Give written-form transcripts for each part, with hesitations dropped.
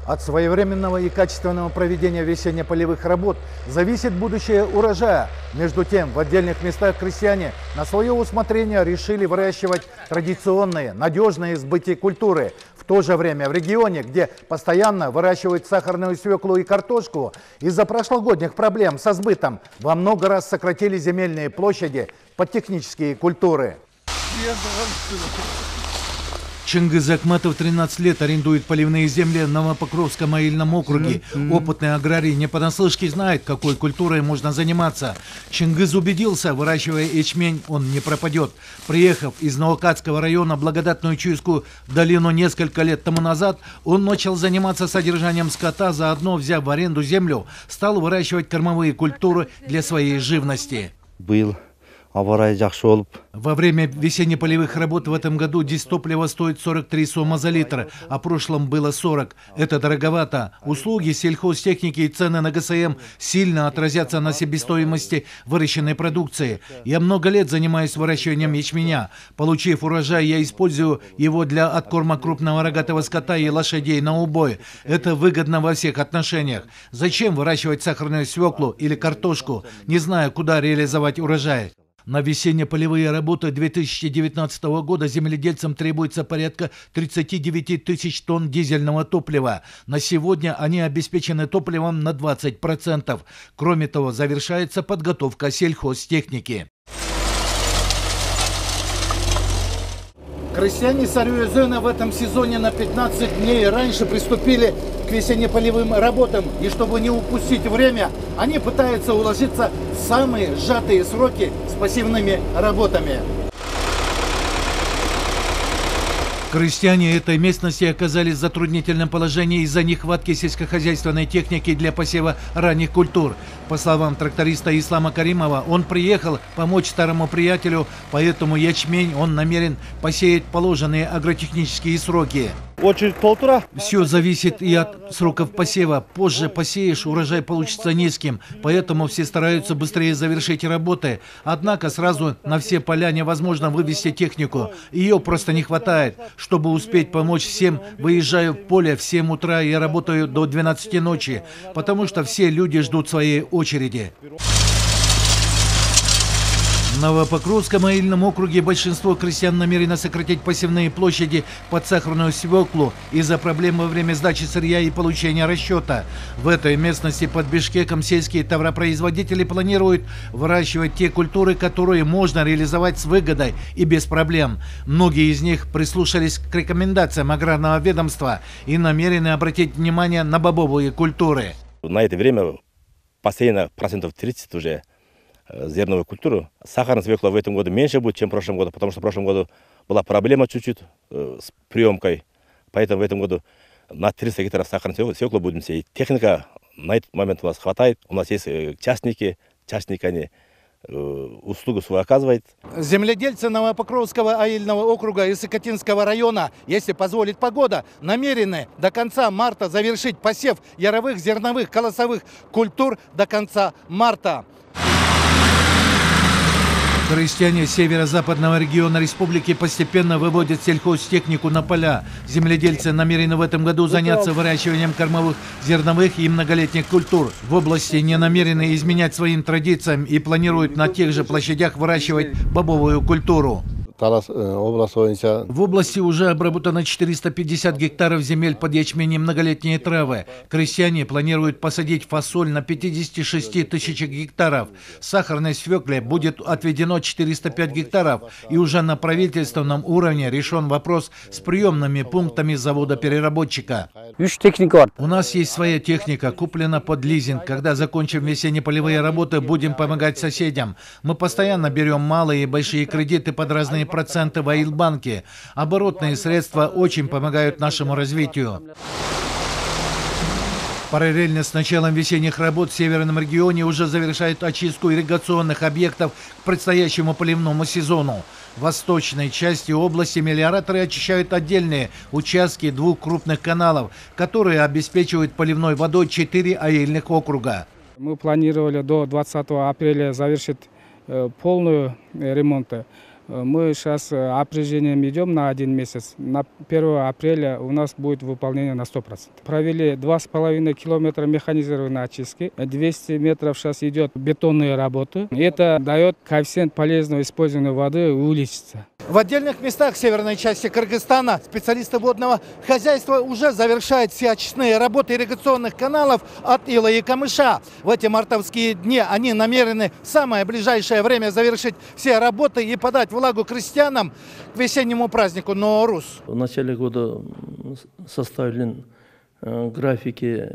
От своевременного и качественного проведения весенне-полевых работ зависит будущее урожая. Между тем, в отдельных местах крестьяне на свое усмотрение решили выращивать традиционные, надежные сбытие культуры. В то же время в регионе, где постоянно выращивают сахарную свеклу и картошку, из-за прошлогодних проблем со сбытом во много раз сократили земельные площади под технические культуры. Чингиз Акматов 13 лет арендует поливные земли в Новопокровском аильном округе. Опытный аграрий не понаслышке знает, какой культурой можно заниматься. Чингиз убедился, выращивая ячмень, он не пропадет. Приехав из Новокатского района в благодатную Чуйскую долину несколько лет тому назад, он начал заниматься содержанием скота, заодно взяв в аренду землю, стал выращивать кормовые культуры для своей живности. Во время весенне-полевых работ в этом году дизтопливо стоит 43 сома за литр, а в прошлом было 40. Это дороговато. Услуги сельхозтехники и цены на ГСМ сильно отразятся на себестоимости выращенной продукции. Я много лет занимаюсь выращиванием ячменя. Получив урожай, я использую его для откорма крупного рогатого скота и лошадей на убой. Это выгодно во всех отношениях. Зачем выращивать сахарную свеклу или картошку, не зная, куда реализовать урожай? На весенне-полевые работы 2019 года земледельцам требуется порядка 39 тысяч тонн дизельного топлива. На сегодня они обеспечены топливом на 20%. Кроме того, завершается подготовка сельхозтехники. Крестьяне Сарыөзена в этом сезоне на 15 дней раньше приступили к весенне-полевым работам. И чтобы не упустить время, они пытаются уложиться в самые сжатые сроки с пассивными работами. Крестьяне этой местности оказались в затруднительном положении из-за нехватки сельскохозяйственной техники для посева ранних культур. По словам тракториста Ислама Каримова, он приехал помочь старому приятелю, поэтому ячмень он намерен посеять положенные агротехнические сроки. Очередь полтора. Все зависит и от сроков посева. Позже посеешь, урожай получится низким, поэтому все стараются быстрее завершить работы. Однако сразу на все поля невозможно вывести технику. Ее просто не хватает. Чтобы успеть помочь всем, выезжаю в поле в 7 утра и работаю до 12 ночи, потому что все люди ждут своей очереди. В Новопокровском аильном округе большинство крестьян намерено сократить посевные площади под сахарную свеклу из-за проблем во время сдачи сырья и получения расчета. В этой местности под Бишкеком сельские товаропроизводители планируют выращивать те культуры, которые можно реализовать с выгодой и без проблем. Многие из них прислушались к рекомендациям аграрного ведомства и намерены обратить внимание на бобовые культуры. На это время посеяно процентов 30 уже зерновую культуру. Сахарная свекла в этом году меньше будет, чем в прошлом году, потому что в прошлом году была проблема чуть-чуть с приемкой. Поэтому в этом году на 300 гектаров сахарной свеклы будем сеять. Техника на этот момент у нас хватает. У нас есть частники они услугу свою оказывают. Земледельцы Новопокровского аильного округа и Сокотинского района, если позволит погода, намерены до конца марта завершить посев яровых, зерновых, колосовых культур до конца марта. Крестьяне северо-западного региона республики постепенно выводят сельхозтехнику на поля. Земледельцы намерены в этом году заняться выращиванием кормовых, зерновых и многолетних культур. В области не намерены изменять своим традициям и планируют на тех же площадях выращивать бобовую культуру. В области уже обработано 450 гектаров земель под ячмень и многолетние травы. Крестьяне планируют посадить фасоль на 56 тысячах гектаров. Сахарной свекле будет отведено 405 гектаров. И уже на правительственном уровне решен вопрос с приемными пунктами завода-переработчика. У нас есть своя техника, куплена под лизинг. Когда закончим весенне-полевые работы, будем помогать соседям. Мы постоянно берем малые и большие кредиты под разные проценты в Аилбанке. Оборотные средства очень помогают нашему развитию. Параллельно с началом весенних работ в северном регионе уже завершают очистку ирригационных объектов к предстоящему поливному сезону. В восточной части области мелиораторы очищают отдельные участки 2 крупных каналов, которые обеспечивают поливной водой 4 аильных округа. Мы планировали до 20 апреля завершить полную ремонт. Мы сейчас определением идем на 1 месяц. На 1 апреля у нас будет выполнение на 100%. Провели 2,5 километра механизированной очистки. 200 метров сейчас идет бетонные работы. Это дает коэффициент полезного использования воды увеличиться. В отдельных местах северной части Кыргызстана специалисты водного хозяйства уже завершают все очистные работы ирригационных каналов от Ила и Камыша. В эти мартовские дни они намерены в самое ближайшее время завершить все работы и подать влагу крестьянам к весеннему празднику Ноурус. В начале года составлен графики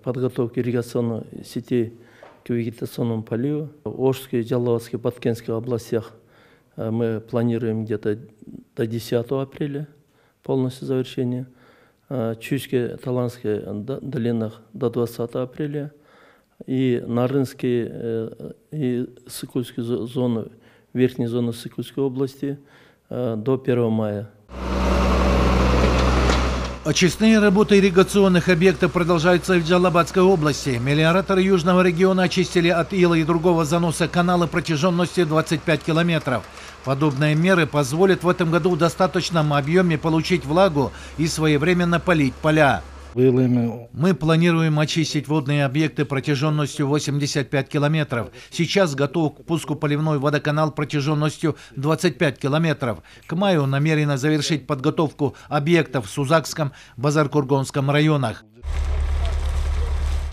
подготовки ирригационных сетей к вегетационному поливу. В Ошской, Жалалабатской, Баткенской областях мы планируем где-то до 10 апреля полностью завершение. Чуйской, Таланской долинах до 20 апреля. И Нарынской и Сыкульской зоны, верхней зоны Сыкульской области до 1 мая. Очистные работы ирригационных объектов продолжаются и в Джалалабатской области. Мелиораторы южного региона очистили от ила и другого заноса каналы протяженностью 25 километров. Подобные меры позволят в этом году в достаточном объеме получить влагу и своевременно полить поля. Мы планируем очистить водные объекты протяженностью 85 километров. Сейчас готов к пуску поливной водоканал протяженностью 25 километров. К маю намерены завершить подготовку объектов в Сузакском, Базар-Кургонском районах.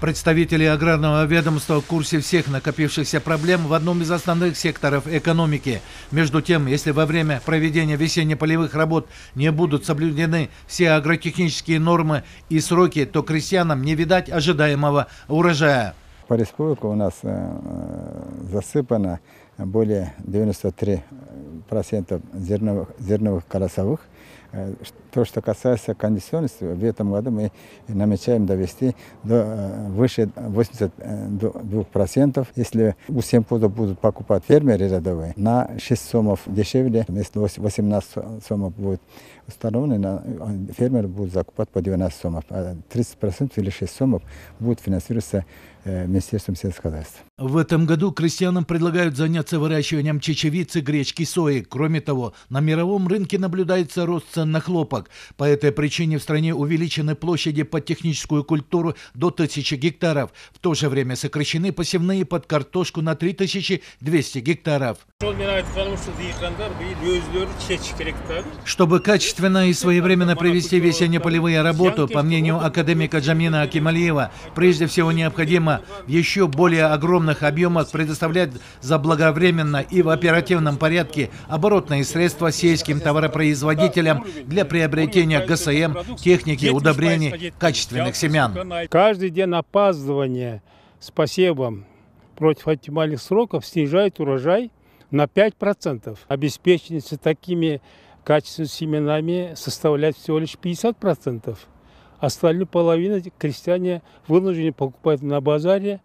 Представители аграрного ведомства в курсе всех накопившихся проблем в одном из основных секторов экономики. Между тем, если во время проведения весенне-полевых работ не будут соблюдены все агротехнические нормы и сроки, то крестьянам не видать ожидаемого урожая. По республике у нас засыпано более 93% зерновых колосовых. То, что касается кондиционности, в этом году мы намечаем довести до выше 82%. Если у сельхоза будут покупать фермеры рядовые, на 6 сомов дешевле, если 18 сомов будет установлено, фермеры будут закупать по 12 сомов, а 30% или 6 сомов будет финансироваться Министерством сельского хозяйства. В этом году крестьянам предлагают заняться выращиванием чечевицы, гречки, сои. Кроме того, на мировом рынке наблюдается рост цен на хлопок. По этой причине в стране увеличены площади под техническую культуру до 1000 гектаров. В то же время сокращены посевные под картошку на 3200 гектаров. Чтобы качественно и своевременно провести весенне-полевые работы, по мнению академика Джамина Акималиева, прежде всего необходимо в еще более огромных объемах предоставлять заблаговременно и в оперативном порядке оборотные средства сельским товаропроизводителям для приобретения ГСМ, техники, удобрений, качественных семян. Каждый день опаздывание с посевом против оптимальных сроков снижает урожай на 5%. Обеспеченность такими качественными семенами составляет всего лишь 50%. Остальную половину крестьяне вынуждены покупать на базаре,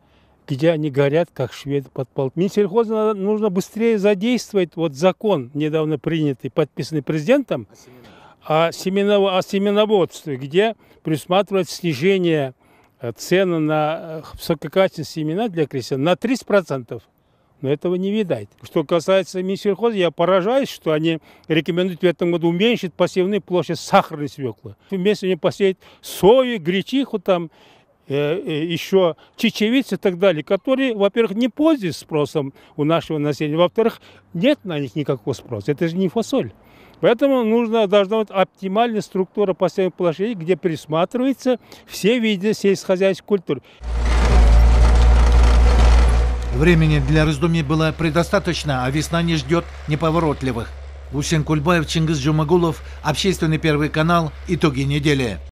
где они горят, как шведы под пол. Минсельхозу нужно быстрее задействовать закон, недавно принятый, подписанный президентом, о семеноводстве, где предусматривает снижение цены на высококачественные семена для крестьян на 30%. Но этого не видать. Что касается Минсельхоза, я поражаюсь, что они рекомендуют в этом году уменьшить посевную площадь сахарной свеклы. Вместо нее посеять сою, гречиху, еще чечевицу и так далее, которые, во-первых, не пользуются спросом у нашего населения, во-вторых, нет на них никакого спроса. Это же не фасоль. Поэтому должна быть оптимальная структура посевной площади, где пересматриваются все виды сельскохозяйственной культуры. Времени для раздумий было предостаточно, а весна не ждет неповоротливых. Усен Кульбаев, Чингис Джумагулов, Общественный первый канал. Итоги недели.